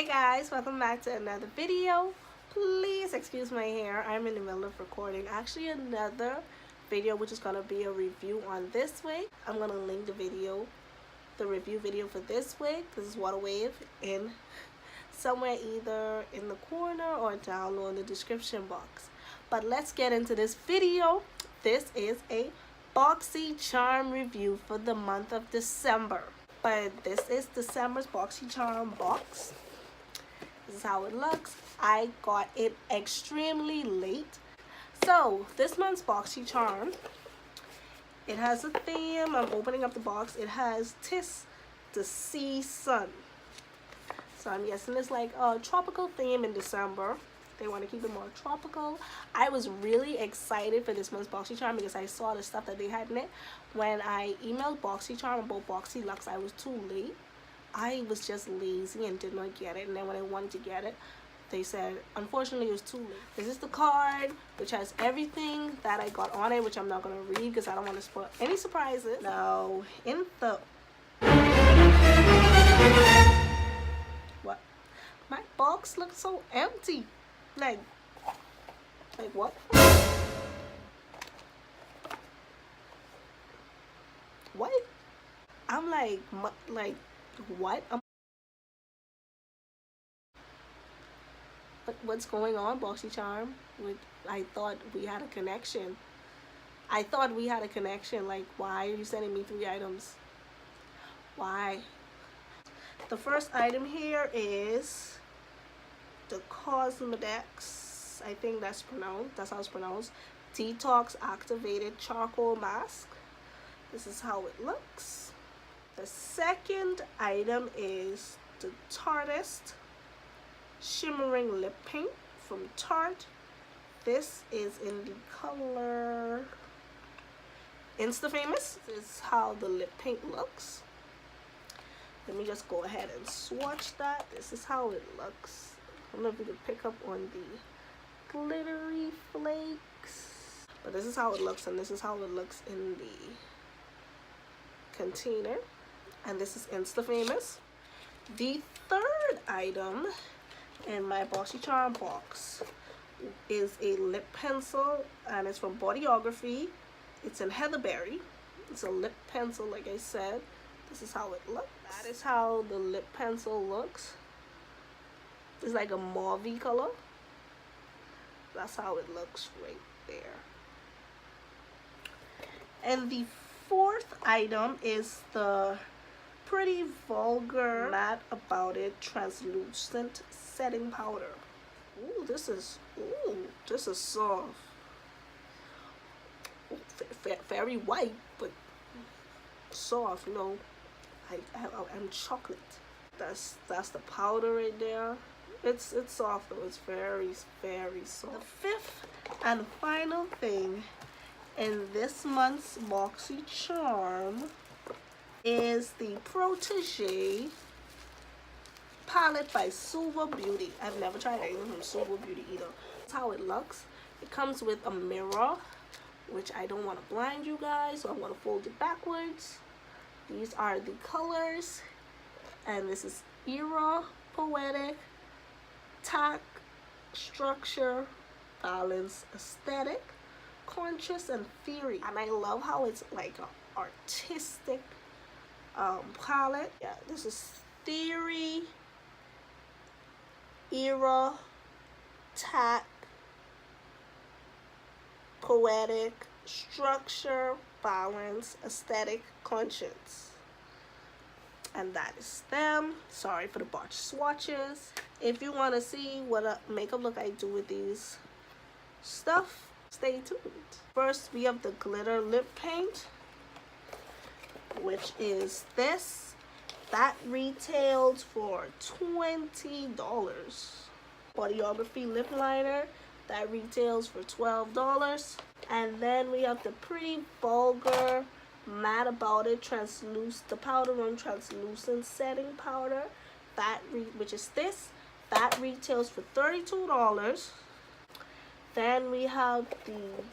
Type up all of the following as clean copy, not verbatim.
Hey guys, welcome back to another video. Please excuse my hair. I'm in the middle of recording actually another video, which is going to be a review on this wig. I'm going to link the review video for this wig. This is Water Wave in somewhere either in the corner or down low in the description box. But let's get into this video. This is a Boxycharm review for the month of December. But this is December's Boxycharm box. This is how it looks. I got it extremely late. So this month's Boxycharm, it has a theme. I'm opening up the box. It has "Tis the Sea Sun." So I'm guessing it's like a tropical theme in December. They want to keep it more tropical. I was really excited for this month's Boxycharm because I saw the stuff that they had in it. When I emailed Boxycharm about Boxy Luxe, I was too late. I was just lazy and did not get it. And then when I wanted to get it, they said, unfortunately, it was too late. This is the card, which has everything that I got on it, which I'm not going to read because I don't want to spoil any surprises. Now, in the... What? My box looks so empty. Like what? What? I'm like what? But what's going on, Boxycharm? I thought we had a connection. Like, why are you sending me 3 items? Why? The first item here is the cosmedix, I think that's how it's pronounced, detox activated charcoal mask. This is how it looks. The second item is the Tarte shimmering lip paint from Tarte. This is in the color Insta Famous. This is how the lip paint looks. Let me just go ahead and swatch that. This is how it looks. I don't know if you can pick up on the glittery flakes, but this is how it looks, and this is how it looks in the container, and this is Insta Famous. The third item in my Boxycharm box is a lip pencil, and it's from Bodyography. It's in Heatherberry. It's a lip pencil, like I said. This is how it looks. That is how the lip pencil looks. It's like a mauve color. That's how it looks right there. And the fourth item is the pretty vulgar matte about it translucent setting powder. Ooh, this is soft. Ooh, very white, but soft. You know, I'm chocolate. That's the powder right there. It's soft though. It's very, very soft. The fifth and final thing in this month's Boxycharm is the Protege palette by Suva Beauty. I've never tried anything from Suva Beauty either. That's how it looks. It comes with a mirror, which I don't want to blind you guys, so I'm going to fold it backwards. These are the colors, and this is Era, Poetic, Tack, Structure, Balance, Aesthetic, Conscious, and Theory. And I love how it's like an artistic palette. Yeah, this is Theory, Era, Tack, Poetic, Structure, Balance, Aesthetic, Conscience. And that is them. Sorry for the botched swatches. If you want to see what a makeup look I do with these stuff, stay tuned. First, we have the glitter lip paint, which is this. That retails for $20. Bodyography lip liner, that retails for $12. And then we have the pretty vulgar matte about it the powder room translucent setting powder, which is this. That retails for $32. Then we have the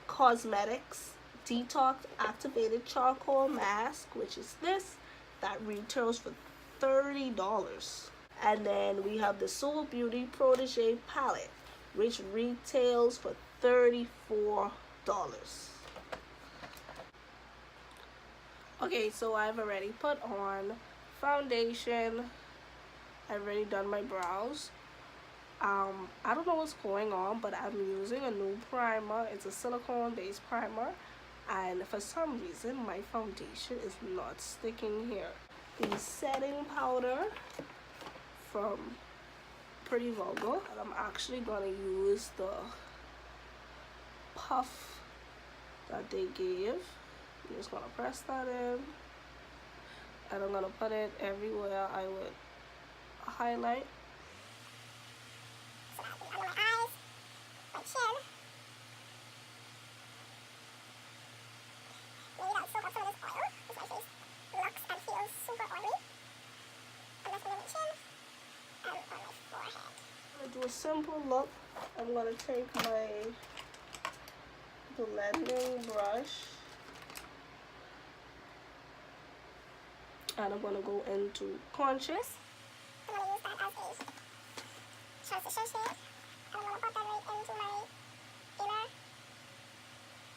cosmedix detox activated charcoal mask, which is this. That retails for $30. And then we have the Soul Beauty Protege palette, which retails for $34. Okay, so I've already put on foundation. I've already done my brows. I don't know what's going on, but I'm using a new primer. It's a silicone based primer, and for some reason my foundation is not sticking here. The setting powder from Pretty Vulgar, and I'm actually gonna use the puff that they gave. I'm just gonna press that in, and I'm gonna put it everywhere I would highlight. Under my eyes, my chin. Maybe that'll soak up some of this oil, because my face looks and feels super oily. And that's under my chin and on my forehead. I'm gonna do a simple look. I'm gonna take my blending brush and I'm gonna go into Conscious. I'm gonna use that as a transition shade. I'm going to put that right into my inner,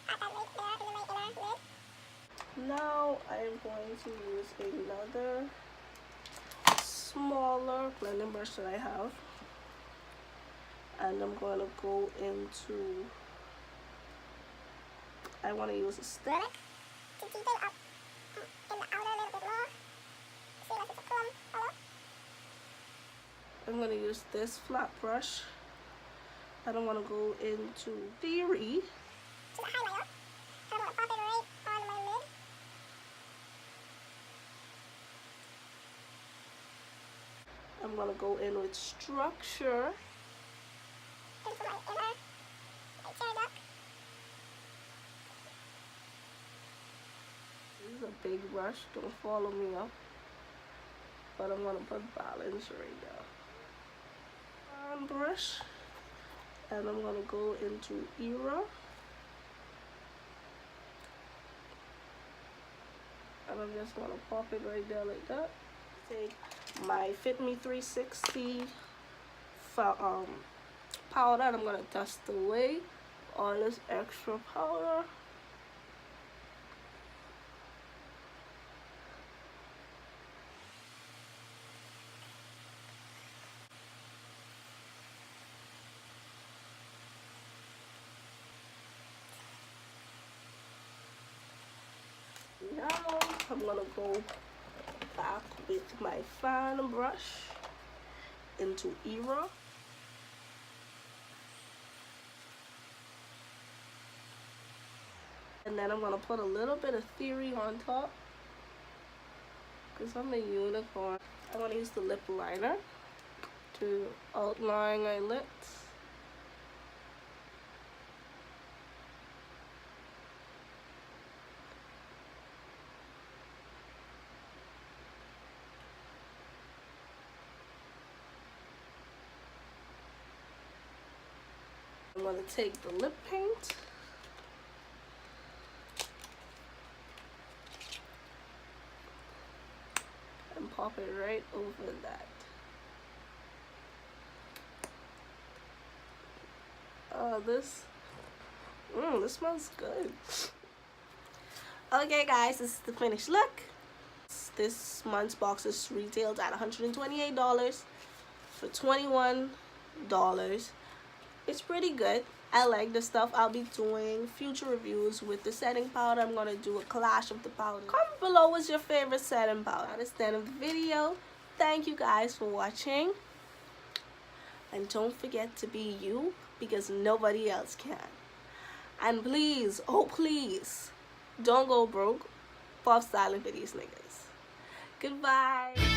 add that right there into my inner lid. Now I'm going to use another smaller blending brush that I have, and I'm going to go into, I want to use a stick to deepen up in the outer a little bit more. See like it's a plum color. I'm going to use this flat brush. I don't want to go into Theory. To the highlighter. I'm going to pop it right on my lid. I'm going to go in with Structure. Into my inner, my tear duct. This is a big brush, don't follow me up. But I'm going to put balance right there. One brush. And I'm going to go into Era. And I'm just going to pop it right there like that. Take my Fit Me 360 powder, and I'm going to dust away all this extra powder. Now I'm gonna go back with my fan brush into Era. And then I'm gonna put a little bit of Theory on top, because I'm a unicorn. I'm gonna use the lip liner to outline my lips. I'm going to take the lip paint and pop it right over that. Oh, this smells good. Okay guys, this is the finished look. This month's box is retailed at $128 for $21. It's pretty good. I like the stuff. I'll be doing future reviews with the setting powder. I'm going to do a clash of the powder. Comment below what's your favorite setting powder. That's the end of the video. Thank you guys for watching. And don't forget to be you, because nobody else can. And please, oh please, don't go broke. Pop styling for these niggas. Goodbye.